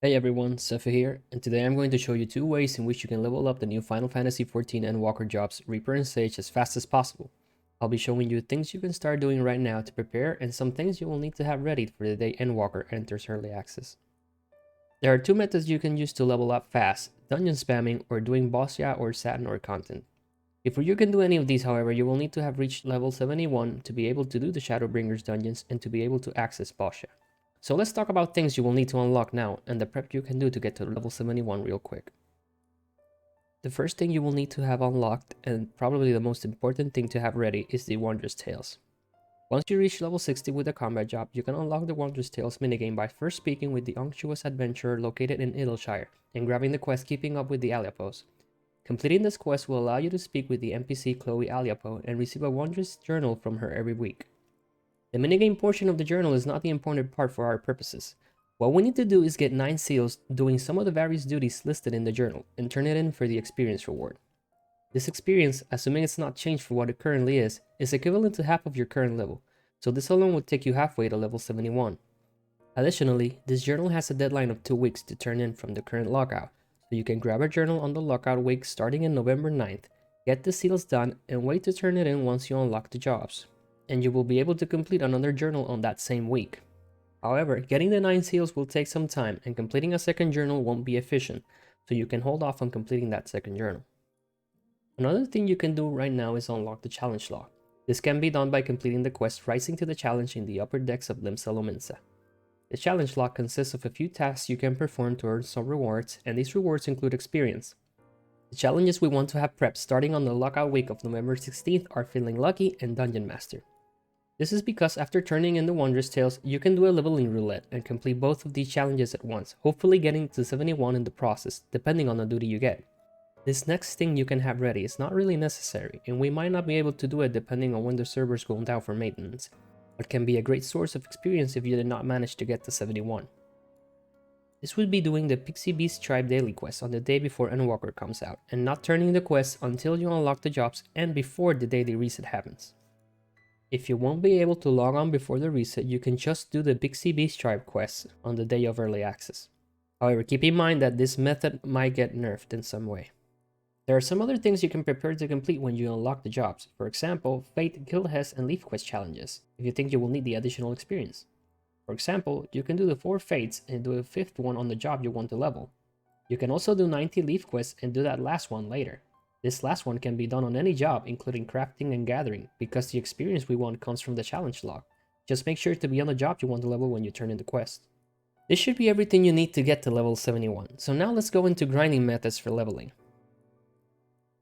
Hey everyone, Sefa here, and today I'm going to show you two ways in which you can level up the new Final Fantasy XIV Endwalker jobs Reaper and Sage as fast as possible. I'll be showing you things you can start doing right now to prepare and some things you will need to have ready for the day Endwalker enters early access. There are two methods you can use to level up fast, dungeon spamming or doing Bozja or Satin or content. Before you can do any of these, however, you will need to have reached level 71 to be able to do the Shadowbringers dungeons and to be able to access Bozja. So let's talk about things you will need to unlock now and the prep you can do to get to level 71 real quick. The first thing you will need to have unlocked, and probably the most important thing to have ready, is the Wondrous Tales. Once you reach level 60 with the combat job, you can unlock the Wondrous Tales minigame by first speaking with the unctuous adventurer located in Idleshire and grabbing the quest Keeping Up with the Aliapos. Completing this quest will allow you to speak with the NPC Chloe Aliapo and receive a Wondrous journal from her every week. The minigame portion of the journal is not the important part for our purposes. What we need to do is get 9 seals doing some of the various duties listed in the journal and turn it in for the experience reward. This experience, assuming it's not changed for what it currently is equivalent to half of your current level, so this alone would take you halfway to level 71. Additionally, this journal has a deadline of 2 weeks to turn in from the current lockout, so you can grab a journal on the lockout week starting in November 9th, get the seals done, and wait to turn it in once you unlock the jobs, and you will be able to complete another journal on that same week. However, getting the 9 seals will take some time, and completing a second journal won't be efficient, so you can hold off on completing that second journal. Another thing you can do right now is unlock the challenge log. This can be done by completing the quest Rising to the Challenge in the upper decks of Limsa Lominsa. The challenge log consists of a few tasks you can perform to earn some rewards, and these rewards include experience. The challenges we want to have prepped starting on the lockout week of November 16th are Feeling Lucky and Dungeon Master. This is because after turning in the Wondrous Tales, you can do a leveling roulette and complete both of these challenges at once, hopefully getting to 71 in the process, depending on the duty you get. This next thing you can have ready is not really necessary, and we might not be able to do it depending on when the servers go down for maintenance, but can be a great source of experience if you did not manage to get to 71. This would be doing the Pixie Beast Tribe daily quest on the day before Endwalker comes out, and not turning the quest until you unlock the jobs and before the daily reset happens. If you won't be able to log on before the reset, you can just do the Pixie Beast Tribe quests on the day of early access. However, keep in mind that this method might get nerfed in some way. There are some other things you can prepare to complete when you unlock the jobs, for example, Fate, Guildhest, and Leaf Quest challenges, if you think you will need the additional experience. For example, you can do the 4 Fates and do a 5th one on the job you want to level. You can also do 90 Leaf Quests and do that last one later. This last one can be done on any job, including crafting and gathering, because the experience we want comes from the challenge log. Just make sure to be on the job you want to level when you turn in the quest. This should be everything you need to get to level 71, so now let's go into grinding methods for leveling.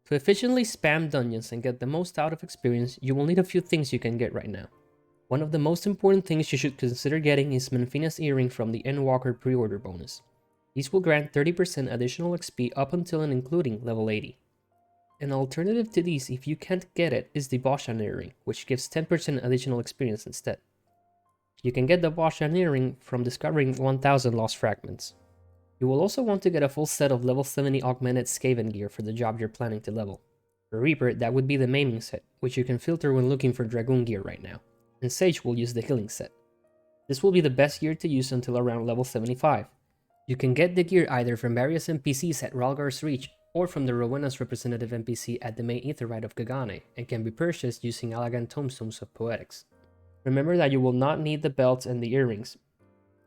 To efficiently spam dungeons and get the most out of experience, you will need a few things you can get right now. One of the most important things you should consider getting is Menphina's Earring from the Endwalker pre-order bonus. These will grant 30% additional XP up until and including level 80. An alternative to these, if you can't get it, is the Bozja Earring, which gives 10% additional experience instead. You can get the Bozja Earring from discovering 1000 lost fragments. You will also want to get a full set of level 70 augmented Skaven gear for the job you're planning to level. For Reaper, that would be the maiming set, which you can filter when looking for Dragoon gear right now, and Sage will use the healing set. This will be the best gear to use until around level 75. You can get the gear either from various NPCs at Ralgar's Reach or from the Rowena's representative NPC at the main Aetheryte of Gagane, and can be purchased using elegant tomestones of Poetics. Remember that you will not need the belts and the earrings.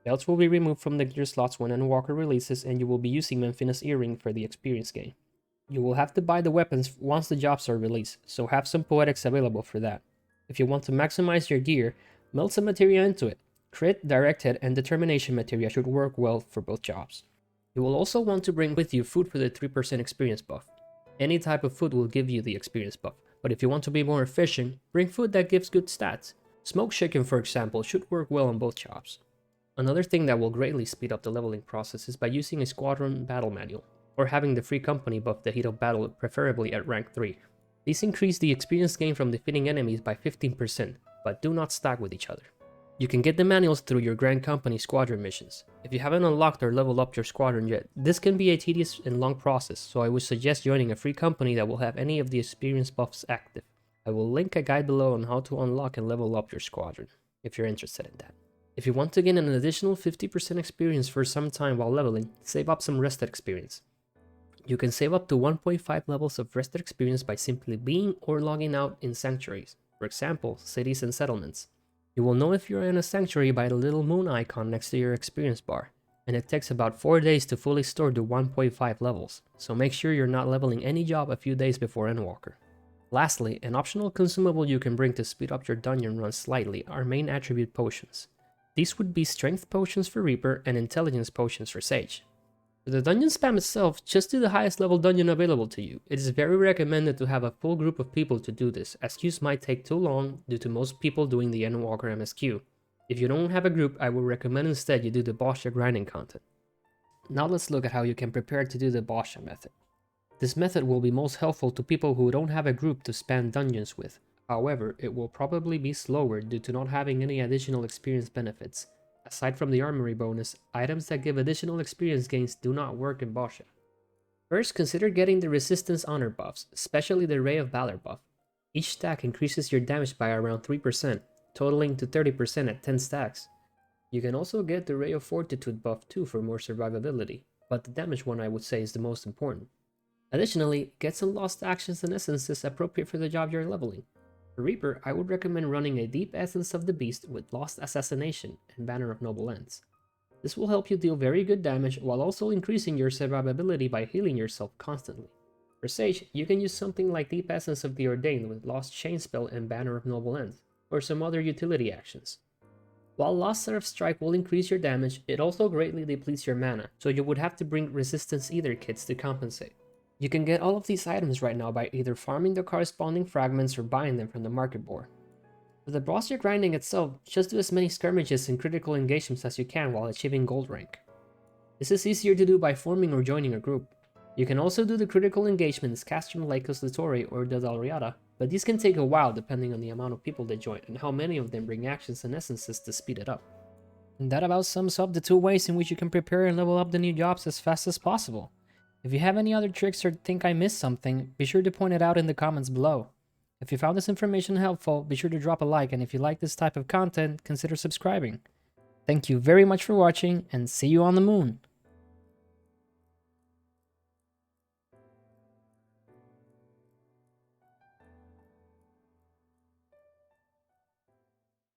Belts will be removed from the gear slots when Endwalker releases, and you will be using Menphina's Earring for the experience gain. You will have to buy the weapons once the jobs are released, so have some Poetics available for that. If you want to maximize your gear, melt some materia into it. Crit, Direct Hit, and Determination materia should work well for both jobs. You will also want to bring with you food for the 3% experience buff. Any type of food will give you the experience buff, but if you want to be more efficient, bring food that gives good stats. Smoked chicken, for example, should work well on both jobs. Another thing that will greatly speed up the leveling process is by using a squadron battle manual, or having the free company buff the heat of battle, preferably at rank 3. These increase the experience gain from defeating enemies by 15%, but do not stack with each other. You can get the manuals through your Grand Company squadron missions. If you haven't unlocked or leveled up your squadron yet, this can be a tedious and long process, so I would suggest joining a free company that will have any of the experience buffs active. I will link a guide below on how to unlock and level up your squadron, if you're interested in that. If you want to gain an additional 50% experience for some time while leveling, save up some rested experience. You can save up to 1.5 levels of rested experience by simply being or logging out in sanctuaries, for example, cities and settlements. You will know if you're in a sanctuary by the little moon icon next to your experience bar, and it takes about 4 days to fully store to 1.5 levels, so make sure you're not leveling any job a few days before Endwalker. Lastly, an optional consumable you can bring to speed up your dungeon run slightly are main attribute potions. These would be strength potions for Reaper and intelligence potions for Sage. For the dungeon spam itself, just do the highest level dungeon available to you. It is very recommended to have a full group of people to do this, as queues might take too long due to most people doing the Endwalker MSQ. If you don't have a group, I would recommend instead you do the Bozja grinding content. Now let's look at how you can prepare to do the Bozja method. This method will be most helpful to people who don't have a group to spam dungeons with. However, it will probably be slower due to not having any additional experience benefits. Aside from the armory bonus, items that give additional experience gains do not work in Bozja. First, consider getting the resistance honor buffs, especially the Ray of Valor buff. Each stack increases your damage by around 3%, totaling to 30% at 10 stacks. You can also get the Ray of Fortitude buff too for more survivability, but the damage one I would say is the most important. Additionally, get some lost actions and essences appropriate for the job you're leveling. For Reaper, I would recommend running a Deep Essence of the Beast with Lost Assassination and Banner of Noble Ends. This will help you deal very good damage while also increasing your survivability by healing yourself constantly. For Sage, you can use something like Deep Essence of the Ordained with Lost Chainspell and Banner of Noble Ends, or some other utility actions. While Lost Seraph Strike will increase your damage, it also greatly depletes your mana, so you would have to bring Resistance Ether kits to compensate. You can get all of these items right now by either farming the corresponding fragments or buying them from the market board. For the Bozja grinding itself, just do as many skirmishes and critical engagements as you can while achieving gold rank. This is easier to do by forming or joining a group. You can also do the critical engagements Castrum Lycos Littori or the Dalriada, but these can take a while depending on the amount of people they join and how many of them bring actions and essences to speed it up. And that about sums up the 2 ways in which you can prepare and level up the new jobs as fast as possible. If you have any other tricks or think I missed something, be sure to point it out in the comments below. If you found this information helpful, be sure to drop a like, and if you like this type of content, consider subscribing. Thank you very much for watching, and see you on the moon!